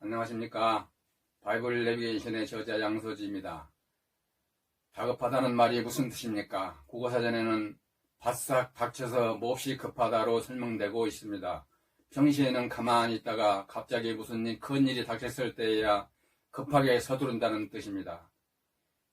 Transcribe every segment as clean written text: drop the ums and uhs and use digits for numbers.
안녕하십니까. 바이블 내비게이션의 저자 양소지입니다. 다급하다는 말이 무슨 뜻입니까? 국어사전에는 바싹 닥쳐서 몹시 급하다로 설명되고 있습니다. 평시에는 가만히 있다가 갑자기 무슨 큰 일이 닥쳤을 때에야 급하게 서두른다는 뜻입니다.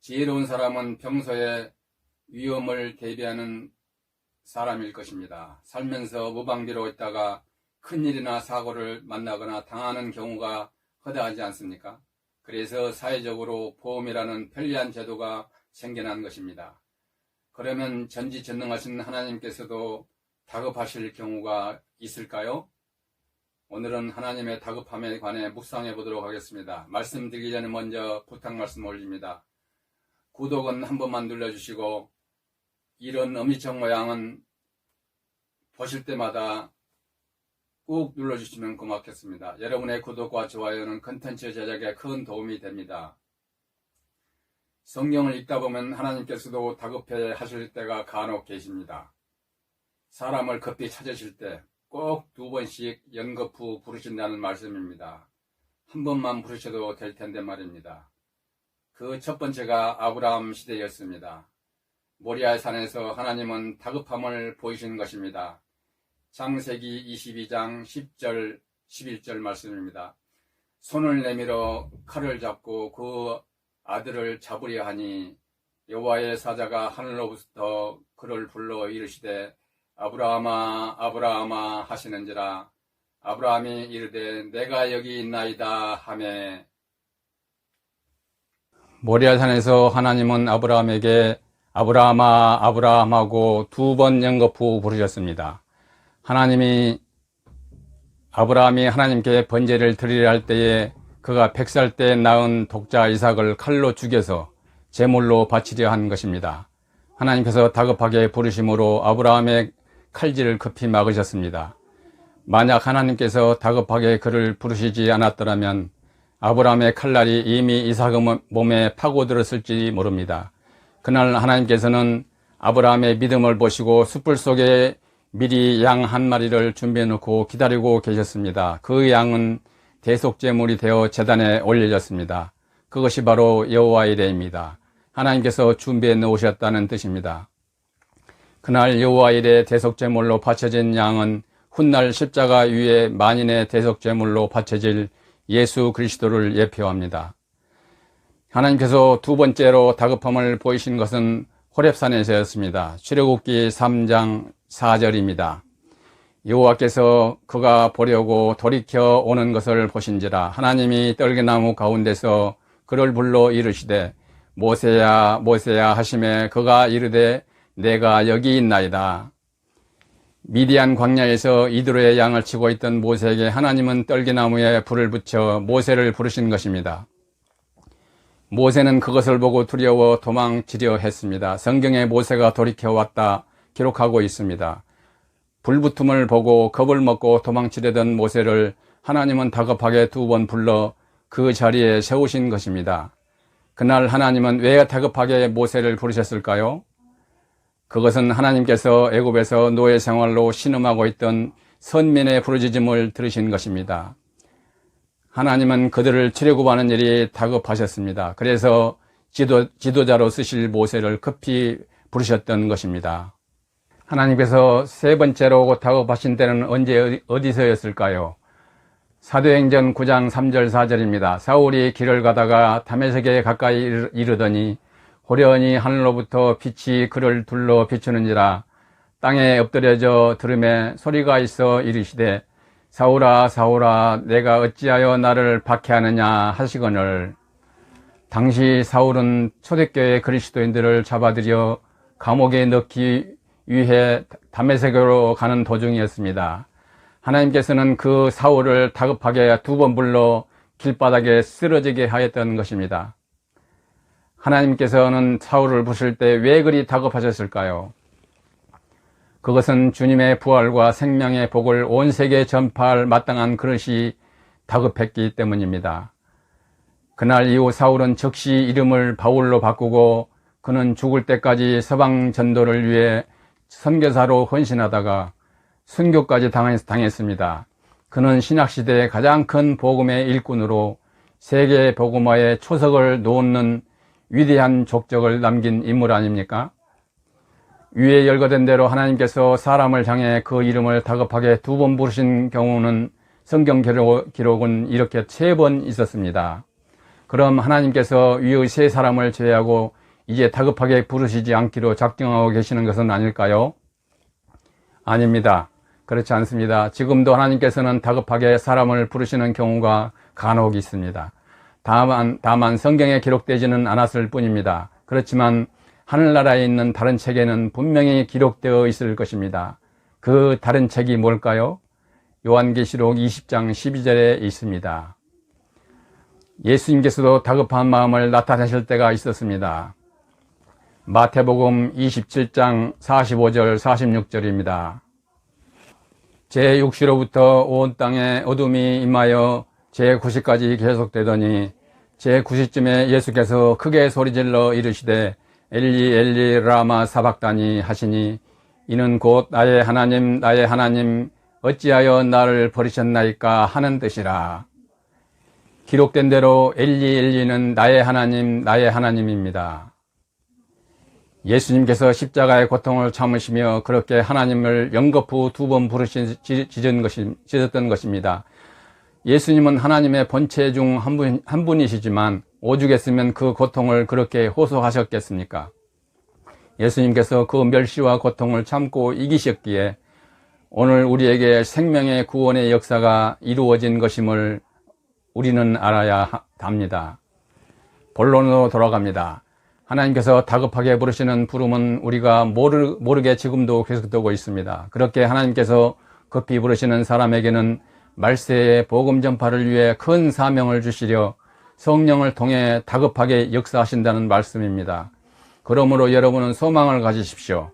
지혜로운 사람은 평소에 위험을 대비하는 사람일 것입니다. 살면서 무방비로 있다가 큰일이나 사고를 만나거나 당하는 경우가 허다하지 않습니까? 그래서 사회적으로 보험이라는 편리한 제도가 생겨난 것입니다. 그러면 전지전능하신 하나님께서도 다급하실 경우가 있을까요? 오늘은 하나님의 다급함에 관해 묵상해 보도록 하겠습니다. 말씀드리기 전에 먼저 부탁 말씀 올립니다. 구독은 한 번만 눌러주시고 이런 엄지척 모양은 보실 때마다 꾹 눌러주시면 고맙겠습니다. 여러분의 구독과 좋아요는 컨텐츠 제작에 큰 도움이 됩니다. 성경을 읽다 보면 하나님께서도 다급해 하실 때가 간혹 계십니다. 사람을 급히 찾으실 때 꼭 2번씩 연거푸 부르신다는 말씀입니다. 한 번만 부르셔도 될 텐데 말입니다. 그 첫 번째가 아브라함 시대였습니다. 모리아 산에서 하나님은 다급함을 보이신 것입니다. 창세기 22장 10절 11절 말씀입니다. 손을 내밀어 칼을 잡고 그 아들을 잡으려 하니 여호와의 사자가 하늘로부터 그를 불러 이르시되 아브라함아 아브라함아 하시는지라. 아브라함이 이르되 내가 여기 있나이다 하매. 모리아산에서 하나님은 아브라함에게 아브라함아 아브라함하고 2번 연거푸 부르셨습니다. 아브라함이 하나님께 번제를 드리려 할 때에 그가 100살 때 낳은 독자 이삭을 칼로 죽여서 제물로 바치려 한 것입니다. 하나님께서 다급하게 부르심으로 아브라함의 칼질을 급히 막으셨습니다. 만약 하나님께서 다급하게 그를 부르시지 않았더라면 아브라함의 칼날이 이미 이삭의 몸에 파고들었을지 모릅니다. 그날 하나님께서는 아브라함의 믿음을 보시고 숯불 속에 미리 양 한 마리를 준비해 놓고 기다리고 계셨습니다. 그 양은 대속제물이 되어 제단에 올려졌습니다. 그것이 바로 여호와 이레입니다. 하나님께서 준비해 놓으셨다는 뜻입니다. 그날 여호와 이레 대속제물로 바쳐진 양은 훗날 십자가 위에 만인의 대속제물로 바쳐질 예수 그리스도를 예표합니다. 하나님께서 2번째로 다급함을 보이신 것은 호렙산에서였습니다. 출애굽기 3장 4절입니다. 여호와께서 그가 보려고 돌이켜 오는 것을 보신지라. 하나님이 떨기나무 가운데서 그를 불러 이르시되 모세야 모세야 하시매 그가 이르되 내가 여기 있나이다. 미디안 광야에서 이드로의 양을 치고 있던 모세에게 하나님은 떨기나무에 불을 붙여 모세를 부르신 것입니다. 모세는 그것을 보고 두려워 도망치려 했습니다. 성경에 모세가 돌이켜 왔다 기록하고 있습니다. 불붙음을 보고 겁을 먹고 도망치려던 모세를 하나님은 다급하게 2번 불러 그 자리에 세우신 것입니다. 그날 하나님은 왜 다급하게 모세를 부르셨을까요? 그것은 하나님께서 애굽에서 노예 생활로 신음하고 있던 선민의 부르짖음을 들으신 것입니다. 하나님은 그들을 출애굽하는 일이 다급하셨습니다. 그래서 지도자로 쓰실 모세를 급히 부르셨던 것입니다. 하나님께서 3번째로 다급하신 때는 언제 어디서였을까요? 사도행전 9장 3절 4절입니다. 사울이 길을 가다가 다메섹에 가까이 이르더니 호련히 하늘로부터 빛이 그를 둘러 비추는지라. 땅에 엎드려져 들음에 소리가 있어 이르시되 사울아 사울아 내가 어찌하여 나를 박해하느냐 하시거늘. 당시 사울은 초대교회 그리스도인들을 잡아들여 감옥에 넣기 위해 다메섹으로 가는 도중이었습니다. 하나님께서는 그 사울을 다급하게 2번 불러 길바닥에 쓰러지게 하였던 것입니다. 하나님께서는 사울을 부실 때 왜 그리 다급하셨을까요? 그것은 주님의 부활과 생명의 복을 온 세계에 전파할 마땅한 그릇이 다급했기 때문입니다. 그날 이후 사울은 즉시 이름을 바울로 바꾸고 그는 죽을 때까지 서방 전도를 위해 선교사로 헌신하다가 순교까지 당했습니다. 그는 신약시대의 가장 큰 복음의 일꾼으로 세계 복음화의 초석을 놓는 위대한 족적을 남긴 인물 아닙니까? 위에 열거된 대로 하나님께서 사람을 향해 그 이름을 다급하게 2번 부르신 경우는 성경 기록은 이렇게 3번 있었습니다. 그럼 하나님께서 위의 세 사람을 제외하고 이제 다급하게 부르시지 않기로 작정하고 계시는 것은 아닐까요? 아닙니다. 그렇지 않습니다. 지금도 하나님께서는 다급하게 사람을 부르시는 경우가 간혹 있습니다. 다만 성경에 기록되지는 않았을 뿐입니다. 그렇지만 하늘나라에 있는 다른 책에는 분명히 기록되어 있을 것입니다. 그 다른 책이 뭘까요? 요한계시록 20장 12절에 있습니다. 예수님께서도 다급한 마음을 나타내실 때가 있었습니다. 마태복음 27장 45절 46절입니다. 제6시로부터 온 땅에 어둠이 임하여 제9시까지 계속되더니 제9시쯤에 예수께서 크게 소리질러 이르시되 엘리 엘리 라마 사박다니 하시니 이는 곧 나의 하나님 나의 하나님 어찌하여 나를 버리셨나이까 하는 뜻이라. 기록된 대로 엘리 엘리는 나의 하나님 나의 하나님입니다. 예수님께서 십자가의 고통을 참으시며 그렇게 하나님을 연거푸 2번 부르짖었던 것입니다. 예수님은 하나님의 본체 중 한 분이시지만 오죽했으면 그 고통을 그렇게 호소하셨겠습니까? 예수님께서 그 멸시와 고통을 참고 이기셨기에 오늘 우리에게 생명의 구원의 역사가 이루어진 것임을 우리는 알아야 합니다. 본론으로 돌아갑니다. 하나님께서 다급하게 부르시는 부름은 우리가 모르게 지금도 계속되고 있습니다. 그렇게 하나님께서 급히 부르시는 사람에게는 말세의 복음 전파를 위해 큰 사명을 주시려 성령을 통해 다급하게 역사하신다는 말씀입니다. 그러므로 여러분은 소망을 가지십시오.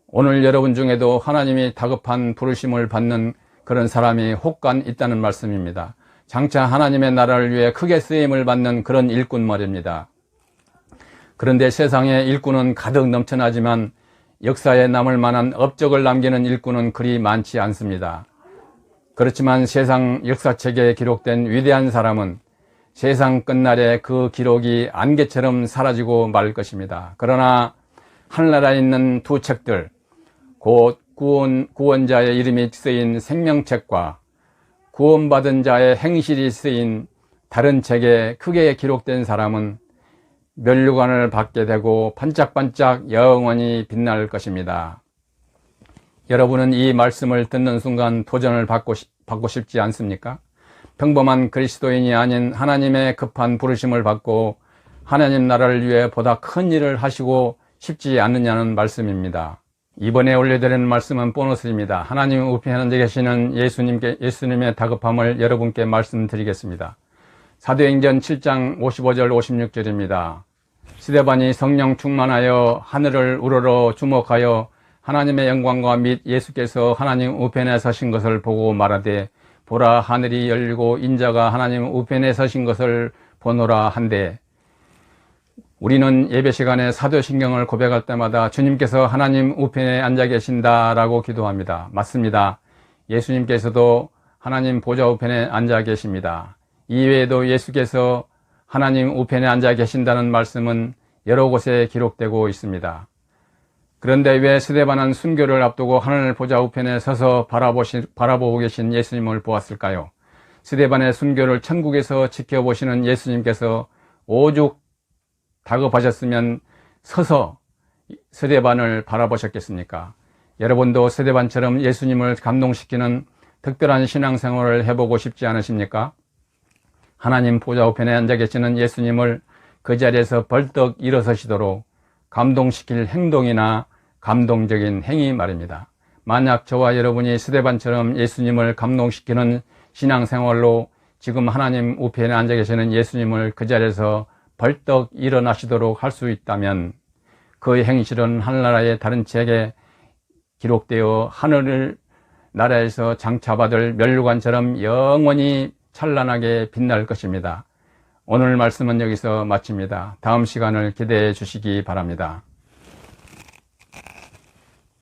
오늘 여러분 중에도 하나님이 다급한 부르심을 받는 그런 사람이 혹간 있다는 말씀입니다. 장차 하나님의 나라를 위해 크게 쓰임을 받는 그런 일꾼 말입니다. 그런데 세상에 일꾼은 가득 넘쳐나지만 역사에 남을 만한 업적을 남기는 일꾼은 그리 많지 않습니다. 그렇지만 세상 역사책에 기록된 위대한 사람은 세상 끝날에 그 기록이 안개처럼 사라지고 말 것입니다. 그러나 하늘나라에 있는 2 책들, 곧 구원자의 이름이 쓰인 생명책과 구원받은 자의 행실이 쓰인 다른 책에 크게 기록된 사람은 면류관을 받게 되고 반짝반짝 영원히 빛날 것입니다. 여러분은 이 말씀을 듣는 순간 도전을 받고 싶지 않습니까? 평범한 그리스도인이 아닌 하나님의 급한 부르심을 받고 하나님 나라를 위해 보다 큰 일을 하시고 싶지 않느냐는 말씀입니다. 이번에 올려드리는 말씀은 보너스입니다. 하나님 우편에 앉아 계시는 예수님의 다급함을 여러분께 말씀드리겠습니다. 사도행전 7장 55절 56절입니다. 스데반이 성령 충만하여 하늘을 우러러 주목하여 하나님의 영광과 및 예수께서 하나님 우편에 서신 것을 보고 말하되 보라 하늘이 열리고 인자가 하나님 우편에 서신 것을 보노라 한데, 우리는 예배 시간에 사도신경을 고백할 때마다 주님께서 하나님 우편에 앉아 계신다라고 기도합니다. 맞습니다. 예수님께서도 하나님 보좌 우편에 앉아 계십니다. 이외에도 예수께서 하나님 우편에 앉아 계신다는 말씀은 여러 곳에 기록되고 있습니다. 그런데 왜 스데반은 순교를 앞두고 하늘 보좌 우편에 서서 바라보고 계신 예수님을 보았을까요? 스데반의 순교를 천국에서 지켜보시는 예수님께서 오죽 다급하셨으면 서서 스데반을 바라보셨겠습니까? 여러분도 스데반처럼 예수님을 감동시키는 특별한 신앙생활을 해보고 싶지 않으십니까? 하나님 보좌 우편에 앉아 계시는 예수님을 그 자리에서 벌떡 일어서시도록 감동시킬 행동이나 감동적인 행위 말입니다. 만약 저와 여러분이 스데반처럼 예수님을 감동시키는 신앙생활로 지금 하나님 우편에 앉아 계시는 예수님을 그 자리에서 벌떡 일어나시도록 할 수 있다면 그 행실은 하늘나라의 다른 책에 기록되어 하늘 나라에서 장차받을 면류관처럼 영원히 찬란하게 빛날 것입니다. 오늘 말씀은 여기서 마칩니다. 다음 시간을 기대해 주시기 바랍니다.